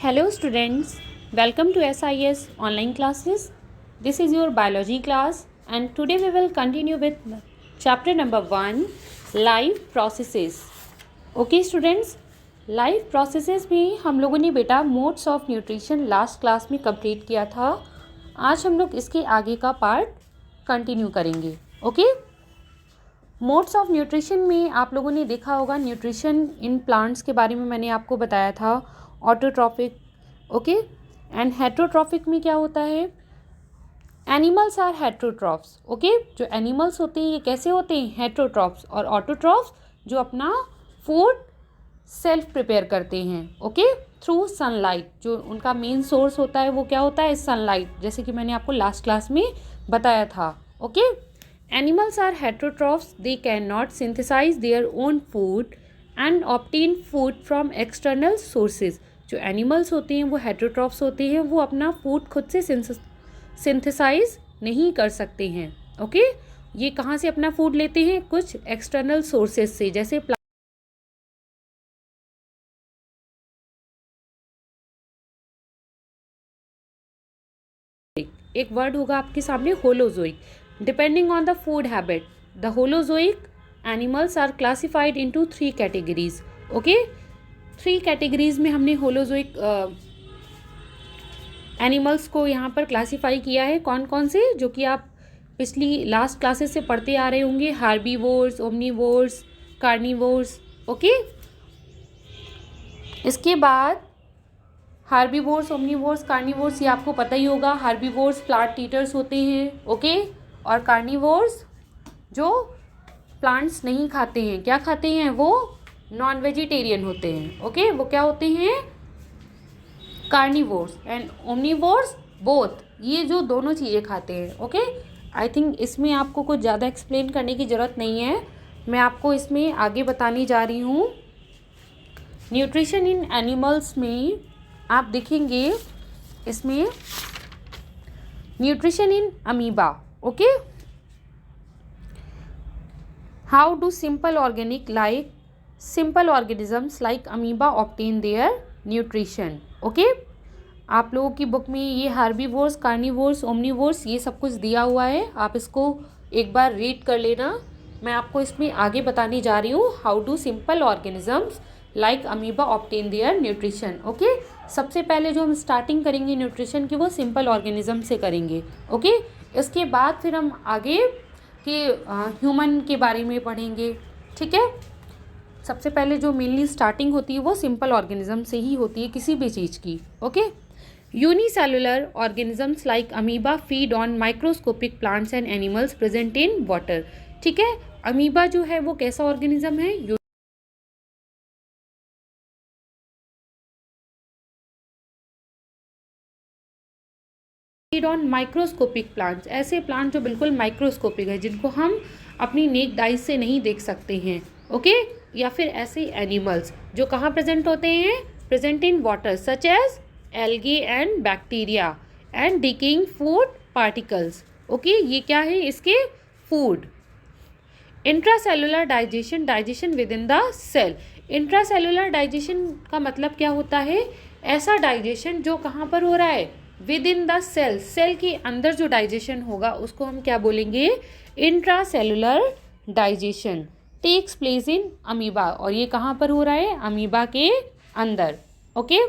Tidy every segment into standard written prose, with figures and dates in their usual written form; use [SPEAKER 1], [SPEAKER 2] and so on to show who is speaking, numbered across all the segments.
[SPEAKER 1] Hello students, welcome to SIS online classes. This is your biology class and today we will continue with chapter number 1 life processes. Okay students, life processes में हम लोगों ने बेटा modes of nutrition last class में complete किया था. आज हम लोग इसके आगे का पार्ट कंटिन्यू करेंगे. ओके मोड्स ऑफ न्यूट्रिशन में आप लोगों ने देखा होगा न्यूट्रिशन इन प्लांट्स के बारे में मैंने आपको बताया था. ऑटोट्रॉफिक ओके एंड हेट्रोट्रॉफिक में क्या होता है. Animals are heterotrophs. ओके जो एनिमल्स होते हैं ये कैसे होते हैं हेट्रोट्रॉफ्स और ऑटोट्रॉफ्स जो अपना फूड सेल्फ प्रिपेयर करते हैं. ओके थ्रू सनलाइट जो उनका मेन सोर्स होता है वो क्या होता है सनलाइट, जैसे कि मैंने आपको लास्ट क्लास में बताया था. Okay animals are heterotrophs. They can not synthesize their own food and obtain food from external sources. जो एनिमल्स होते हैं वो हेट्रोट्रॉफ्स होते हैं, वो अपना फूड खुद से सिंथेसाइज नहीं कर सकते हैं. ओके ये कहाँ से अपना फूड लेते हैं कुछ एक्सटर्नल सोर्सेज से, जैसे एक वर्ड होगा आपके सामने holozoic. Depending on the food habit the holozoic animals are classified into 3 categories. Okay 3 categories में हमने होलोजोइक एनिमल्स को यहाँ पर क्लासिफाई किया है. कौन कौन से जो कि आप पिछली लास्ट क्लासेस से पढ़ते आ रहे होंगे. Herbivores, omnivores, carnivores. ओके इसके बाद हार्बीवोर्स, ओमनीवोर्स, कार्निवोर्स ये आपको पता ही होगा. हार्बीवोर्स प्लांट ईटर्स होते हैं. ओके और कार्निवोर्स जो प्लांट्स नहीं खाते हैं, क्या खाते हैं वो नॉन वेजिटेरियन होते हैं. ओके वो क्या होते हैं कार्निवोर्स. एंड ओमनीवोर्स बोथ ये जो दोनों चीज़ें खाते हैं. ओके आई थिंक इसमें आपको कुछ ज़्यादा एक्सप्लेन करने की ज़रूरत नहीं है. मैं आपको इसमें आगे बताने जा रही हूँ. न्यूट्रिशन इन एनिमल्स में आप देखेंगे इसमें nutrition in amoeba. Okay how do simple organisms like amoeba obtain their nutrition. Okay आप लोगों की बुक में ये हार्बीवोर्स, कार्निवोर्स, ओमनीवोर्स ये सब कुछ दिया हुआ है. आप इसको एक बार रीड कर लेना. मैं आपको इसमें आगे बताने जा रही हूँ how do simple organisms like amoeba obtain their nutrition. Okay सबसे पहले जो हम स्टार्टिंग करेंगे न्यूट्रिशन की वो सिंपल ऑर्गेनिज्म से करेंगे. ओके इसके बाद फिर हम आगे के ह्यूमन के बारे में पढ़ेंगे. ठीक है सबसे पहले जो मेनली स्टार्टिंग होती है वो सिंपल ऑर्गेनिज्म से ही होती है किसी भी चीज़ की. Okay unicellular organisms like amoeba feed on microscopic plants and animals present in water. ठीक है अमीबा जो है वो कैसा ऑर्गेनिज्म है फीड ऑन माइक्रोस्कोपिक प्लांट्स. ऐसे प्लांट जो बिल्कुल माइक्रोस्कोपिक है जिनको हम अपनी नेक आइज से नहीं देख सकते हैं. ओके या फिर ऐसे एनिमल्स जो कहाँ प्रेजेंट होते हैं present in water such as algae and bacteria and decaying food particles. Okay ये क्या है इसके food. Intracellular digestion, digestion within the cell. Intracellular digestion का मतलब क्या होता है ऐसा डाइजेशन जो कहाँ पर हो रहा है within the cell. Cell के अंदर जो डाइजेशन होगा उसको हम क्या बोलेंगे intracellular digestion takes place in amoeba. और ये कहाँ पर हो रहा है अमीबा के अंदर. ओके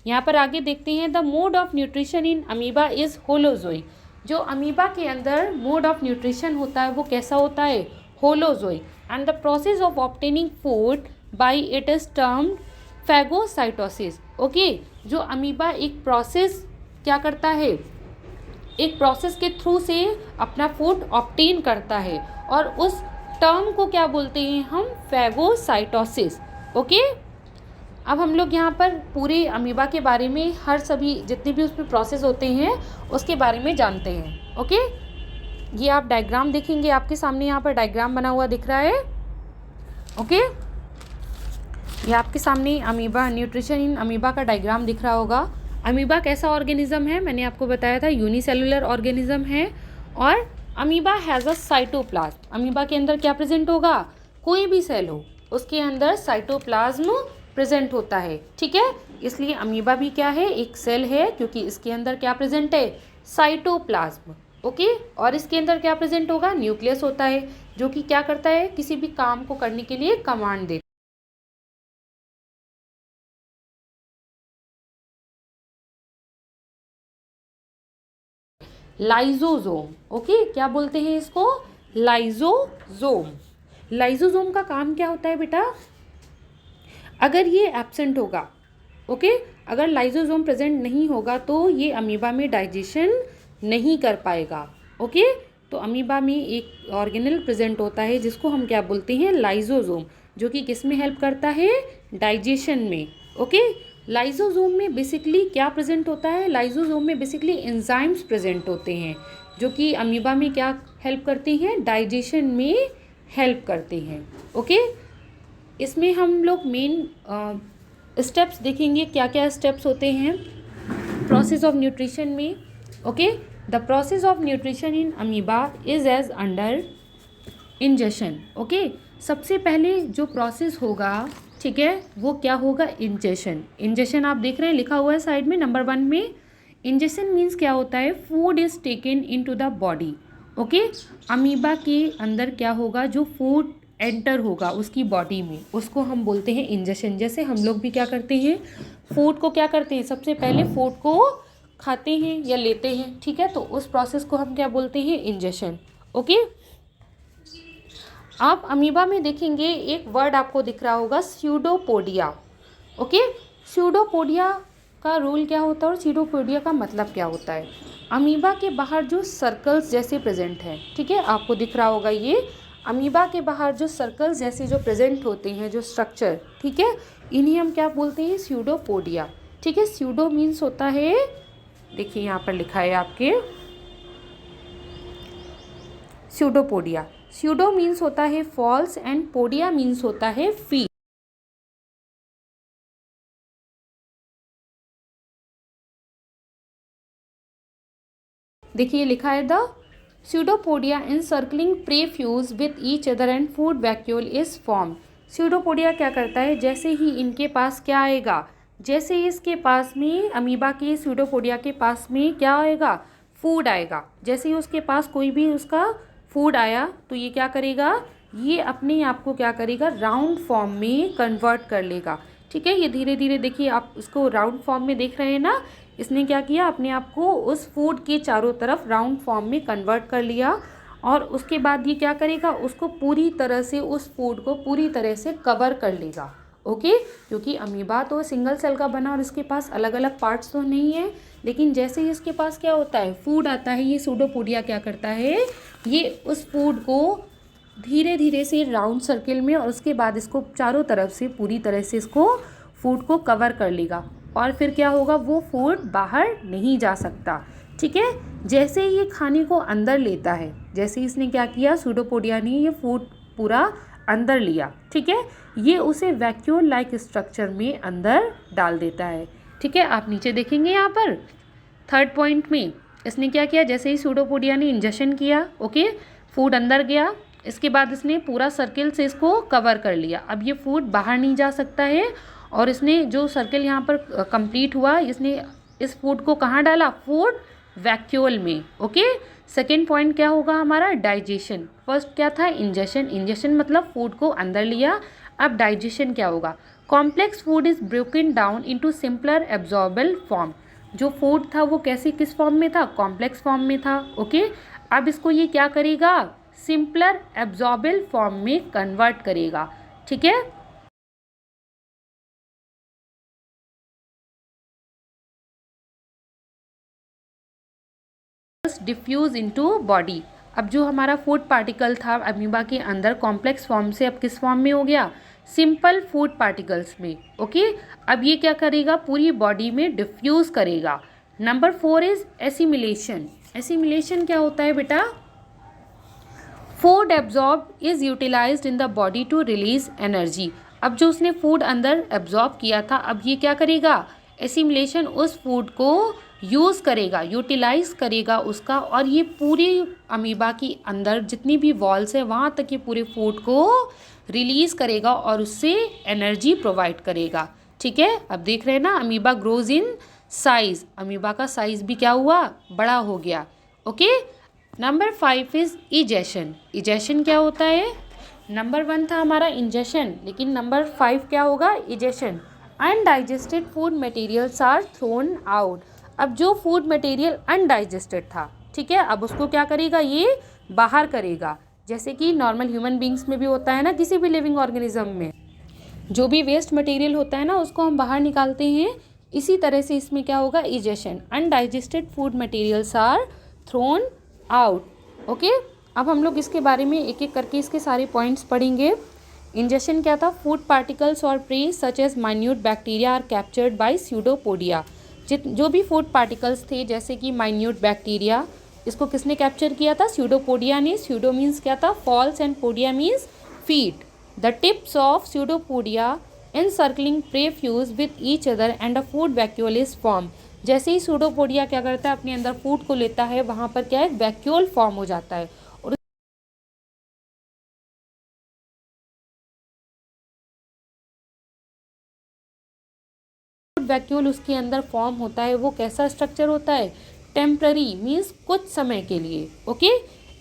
[SPEAKER 1] यहाँ पर आगे देखते हैं the mode of nutrition in amoeba is holozoic. जो अमीबा के अंदर मोड ऑफ न्यूट्रिशन होता है वो कैसा होता है holozoic. And the process of obtaining food by it is termed phagocytosis. Okay जो अमीबा एक प्रोसेस क्या करता है एक प्रोसेस के थ्रू से अपना फूड ऑब्टेन करता है और उस टर्म को क्या बोलते हैं हम फैगोसाइटोसिस. ओके अब हम लोग यहाँ पर पूरे अमीबा के बारे में हर सभी जितने भी उसमें प्रोसेस होते हैं उसके बारे में जानते हैं. ओके ये आप डायग्राम देखेंगे आपके सामने यहाँ पर डायग्राम बना हुआ दिख रहा है. ओके ये आपके सामने अमीबा न्यूट्रिशन इन अमीबा का डायग्राम दिख रहा होगा. अमीबा कैसा ऑर्गेनिज्म है मैंने आपको बताया था यूनिसेलुलर ऑर्गेनिज्म है. और amoeba has a cytoplasm. Amoeba के अंदर क्या प्रेजेंट होगा कोई भी सेल हो उसके अंदर साइटोप्लाज्म प्रेजेंट होता है, ठीक है। इसलिए अमीबा भी क्या है, एक सेल है, क्योंकि इसके अंदर क्या प्रेजेंट है, साइटोप्लाज्म, ओके। और इसके अंदर क्या प्रेजेंट होगा, न्यूक्लियस होता है, जो कि क्या करता है, किसी भी काम को करने के लिए कमांड देता है। लाइजोजोम, ओके, क्या बोलते हैं इसको, लाइजोजोम। लाइजोजोम का काम क्या होता है बेटा, अगर ये एब्सेंट होगा, ओके, अगर लाइजोजोम प्रेजेंट नहीं होगा तो ये अमीबा में डाइजेशन नहीं कर पाएगा, ओके। तो अमीबा में एक ऑर्गेनल प्रेजेंट होता है जिसको हम क्या बोलते हैं, लाइजोजोम, जो कि किस में हेल्प करता है, डाइजेशन में, ओके। लाइजोजोम में बेसिकली क्या प्रेजेंट होता है, लाइजोजोम में बेसिकली एंजाइम्स प्रेजेंट होते हैं, जो कि अमीबा में क्या हेल्प करते हैं, डाइजेशन में हेल्प करते हैं, ओके। इसमें हम लोग मेन स्टेप्स देखेंगे, क्या क्या स्टेप्स होते हैं प्रोसेस ऑफ न्यूट्रिशन में, okay. The process of nutrition in amoeba is as under ingestion, okay. सबसे पहले जो प्रोसेस होगा, ठीक है, वो क्या होगा, इंजेशन। इंजेशन आप देख रहे हैं, लिखा हुआ है साइड में नंबर 1 में। इंजेशन मीन्स क्या होता है, food is taken into the body, okay. Amoeba के अंदर क्या होगा, जो फूड एंटर होगा उसकी बॉडी में, उसको हम बोलते हैं इंजेशन। जैसे हम लोग भी क्या करते हैं, फूड को क्या करते हैं, सबसे पहले फूड को खाते हैं या लेते हैं, ठीक है, तो उस प्रोसेस को हम क्या बोलते हैं, इंजेशन, ओके। आप अमीबा में देखेंगे एक वर्ड आपको दिख रहा होगा, स्यूडोपोडिया, ओके। स्यूडोपोडिया का रोल क्या होता है और स्यूडोपोडिया का मतलब क्या होता है। अमीबा के बाहर जो सर्कल्स जैसे प्रेजेंट हैं, ठीक है, आपको दिख रहा होगा ये अमीबा के बाहर जो सर्कल्स जैसे जो प्रेजेंट होते हैं, जो स्ट्रक्चर, ठीक है, इन्हीं हम क्या बोलते हैं, स्यूडोपोडिया, ठीक है। स्यूडो मीन्स होता है, देखिए यहाँ पर लिखा है आपके, स्यूडोपोडिया, स्यूडो मीन्स होता है फॉल्स एंड पोडिया मीन्स होता है फीट। देखिए लिखा है, the pseudopodia encircling prey fuse with each other and food vacuole is formed। Pseudopodia क्या करता है, जैसे ही इनके पास क्या आएगा, जैसे इसके पास में अमीबा के स्यूडोपोडिया के पास में क्या आएगा, फूड आएगा, जैसे ही उसके पास कोई भी उसका फूड आया तो ये क्या करेगा, ये अपने आप को क्या करेगा, राउंड फॉर्म में कन्वर्ट कर लेगा, ठीक है। ये धीरे धीरे देखिए, आप इसको राउंड फॉर्म में देख रहे हैं ना, इसने क्या किया, अपने आप को उस फूड के चारों तरफ राउंड फॉर्म में कन्वर्ट कर लिया, और उसके बाद ये क्या करेगा, उसको पूरी तरह से, उस फूड को पूरी तरह से कवर कर लेगा, ओके। क्योंकि अमीबा तो सिंगल सेल का बना और इसके पास अलग अलग पार्ट्स तो नहीं है, लेकिन जैसे ही इसके पास क्या होता है, फूड आता है, ये स्यूडोपोडिया क्या करता है, ये उस फूड को धीरे धीरे से राउंड सर्किल में, और उसके बाद इसको चारों तरफ से पूरी तरह से इसको फूड को कवर कर लेगा, और फिर क्या होगा, वो फूड बाहर नहीं जा सकता, ठीक है। जैसे ही ये खाने को अंदर लेता है, जैसे ही इसने क्या किया, स्यूडोपोडिया ने ये फूड पूरा अंदर लिया, ठीक है, ये उसे वैक्यूल लाइक स्ट्रक्चर में अंदर डाल देता है, ठीक है। आप नीचे देखेंगे यहाँ पर 3rd पॉइंट में इसने क्या किया, जैसे ही स्यूडोपोडिया ने इंजेक्शन किया, ओके, फूड अंदर गया, इसके बाद इसने पूरा सर्किल से इसको कवर कर लिया। अब ये फूड बाहर नहीं जा सकता है, और इसने जो सर्किल यहाँ पर कंप्लीट हुआ, इसने इस फूड को कहाँ डाला, फूड वैक्यूल में, ओके। 2nd पॉइंट क्या होगा हमारा, डाइजेशन। फर्स्ट क्या था, इंजेक्शन, इंजेक्शन मतलब फूड को अंदर लिया, अब डाइजेशन क्या होगा, complex food is broken down into simpler absorbable form. जो फूड था वो कैसे, किस फॉर्म में था, कॉम्प्लेक्स फॉर्म में था, ओके। अब इसको ये क्या करेगा, सिंपलर एब्जॉर्बल फॉर्म में कन्वर्ट करेगा, ठीक है। Diffuse into body. अब जो हमारा फूड पार्टिकल था अमीबा के अंदर कॉम्प्लेक्स फॉर्म से अब किस फॉर्म में हो गया, सिंपल फूड पार्टिकल्स में, ओके। अब ये क्या करेगा, पूरी बॉडी में डिफ्यूज करेगा। Number 4 is assimilation. एसिमिलेशन क्या होता है बेटा, food absorb is utilized in the body to release energy. अब जो उसने फूड अंदर एब्जॉर्ब किया था, अब ये क्या करेगा, एसिमिलेशन उस फूड को यूज़ करेगा, यूटिलाइज करेगा उसका, और ये पूरी अमीबा की अंदर जितनी भी वॉल्स है वहाँ तक ये पूरे फूड को रिलीज़ करेगा और उससे एनर्जी प्रोवाइड करेगा। ठीक है, अब देख रहे हैं ना, amoeba grows in size, amoeba का साइज भी क्या हुआ, बड़ा हो गया। Okay, number 5 is egestion. Egestion क्या होता है? नंबर 1 था हमारा इंजेशन, लेकिन नंबर 5 क्या होगा, egestion. Undigested food materials are thrown out. अब जो फूड मटेरियल अनडाइजेस्टेड था, ठीक है, अब उसको क्या करेगा, ये बाहर करेगा। जैसे कि नॉर्मल ह्यूमन बींग्स में भी होता है ना, किसी भी लिविंग ऑर्गेनिज्म में जो भी वेस्ट मटेरियल होता है ना, उसको हम बाहर निकालते हैं। इसी तरह से इसमें क्या होगा, egestion. Undigested food materials are thrown out. Okay, अब हम लोग इसके बारे में एक एक करके इसके सारे पॉइंट्स पढ़ेंगे। इंजेशन क्या था? फूड पार्टिकल्स और prey such as minute bacteria are captured by pseudopodia. जो भी फूड पार्टिकल्स थे, जैसे कि माइन्यूट बैक्टीरिया, इसको किसने कैप्चर किया था? स्यूडोपोडिया ने। स्यूडो मीन्स क्या था? False, and podia means feet. The tips of pseudopodia encircling prey fuse with each other and a food vacuole is formed। जैसे ही स्यूडोपोडिया क्या करता है, अपने अंदर फूड को लेता है, वहाँ पर क्या है, वैक्यूल फॉर्म हो जाता है। और फूड वैक्यूल उसके अंदर फॉर्म होता है, वो कैसा स्ट्रक्चर होता है? टेम्पररी, मीन्स कुछ समय के लिए। Okay,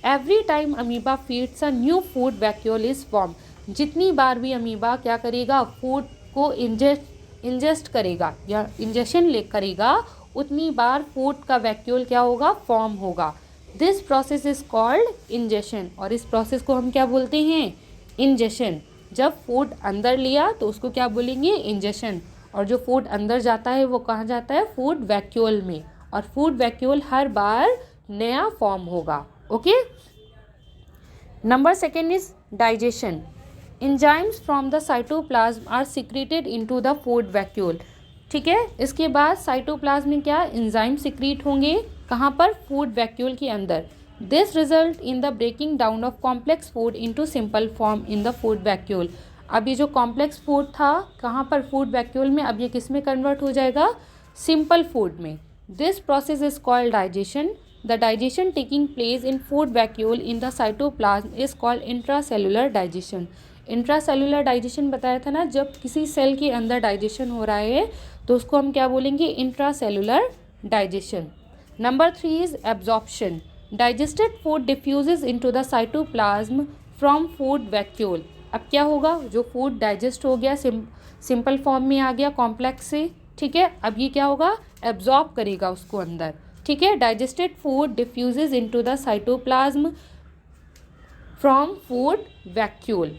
[SPEAKER 1] every time amoeba feeds a new food vacuole is form. जितनी बार भी अमीबा क्या करेगा, फूड को इंजेस्ट करेगा या इंजेक्शन ले करेगा, उतनी बार फूड का वैक्यूल क्या होगा, फॉर्म होगा। This process is called ingestion. और इस प्रोसेस को हम क्या बोलते हैं? इंजेशन। जब फूड अंदर लिया तो उसको क्या बोलेंगे? इंजेशन। और जो फूड अंदर जाता है वो कहाँ जाता है? फूड वैक्यूल में। और फूड वैक्यूल हर बार नया फॉर्म होगा। Okay, number 2 is digestion. Enzymes from the cytoplasm are secreted into the food vacuole। ठीक है, इसके बाद साइटोप्लाज्म में क्या, एंजाइम सिक्रीट होंगे, कहाँ पर? फूड वैक्यूल के अंदर। This result in the breaking down of complex food into simple form in the food vacuole. अब ये जो कॉम्प्लेक्स फूड था कहाँ पर? फूड वैक्यूल में। अब ये किस में कन्वर्ट हो जाएगा? सिंपल फूड में। This process is called digestion. The digestion taking place in food vacuole in the cytoplasm is called intracellular digestion. Intracellular digestion बताया था ना, जब किसी सेल के अंदर डाइजेशन हो रहा है तो उसको हम क्या बोलेंगे? Intracellular digestion. Number 3 is absorption. Digested food diffuses into the cytoplasm from food vacuole. अब क्या होगा? जो फूड डाइजेस्ट हो गया, सिंपल फॉर्म में आ गया कॉम्प्लेक्स से, ठीक है, अब ये क्या होगा? एब्जॉर्ब करेगा उसको अंदर। ठीक है, digested food diffuses into the cytoplasm from food vacuole.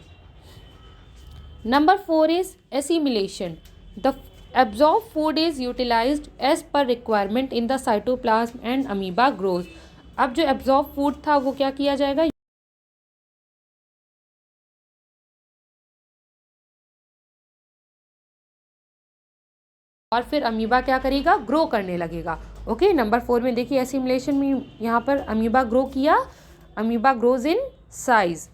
[SPEAKER 1] Number 4 is assimilation. The absorbed food is utilized as per requirement in the cytoplasm and amoeba grows। अब जो absorbed food था वो क्या किया जाएगा? और फिर अमीबा क्या करेगा? ग्रो करने लगेगा। ओके, नंबर 4 में देखिए एसिमिलेशन में यहाँ पर अमीबा ग्रो किया, amoeba grows in size.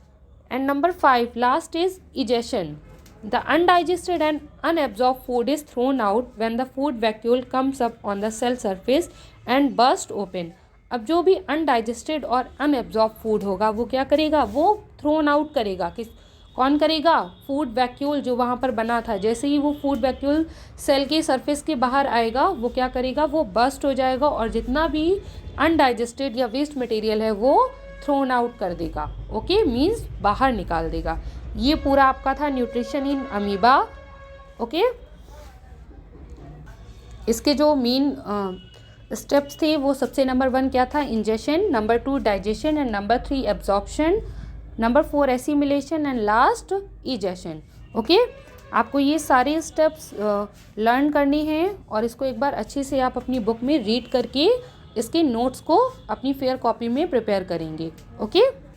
[SPEAKER 1] And number 5 last is egestion. The undigested and unabsorbed food is thrown out when the food vacuole comes up on the cell surface and burst open। अब जो भी undigested और unabsorbed food होगा वो क्या करेगा? वो thrown out करेगा। कौन करेगा? फूड वैक्यूल जो वहाँ पर बना था। जैसे ही वो फूड वैक्यूल सेल के सरफेस के बाहर आएगा, वो क्या करेगा? वो बस्ट हो जाएगा और जितना भी अनडाइजेस्टेड या वेस्ट मटेरियल है वो थ्रोन आउट कर देगा। ओके, मीन्स बाहर निकाल देगा। ये पूरा आपका था न्यूट्रिशन इन अमीबा। ओके, इसके जो मेन स्टेप्स थे वो सबसे नंबर 1 क्या था? Ingestion, number 2 digestion, and number 3 absorption, number 4 assimilation, and last egestion. Okay, आपको ये सारे स्टेप्स लर्न करने हैं और इसको एक बार अच्छे से आप अपनी बुक में रीड करके इसके नोट्स को अपनी फेयर कॉपी में प्रिपेयर करेंगे। ओके।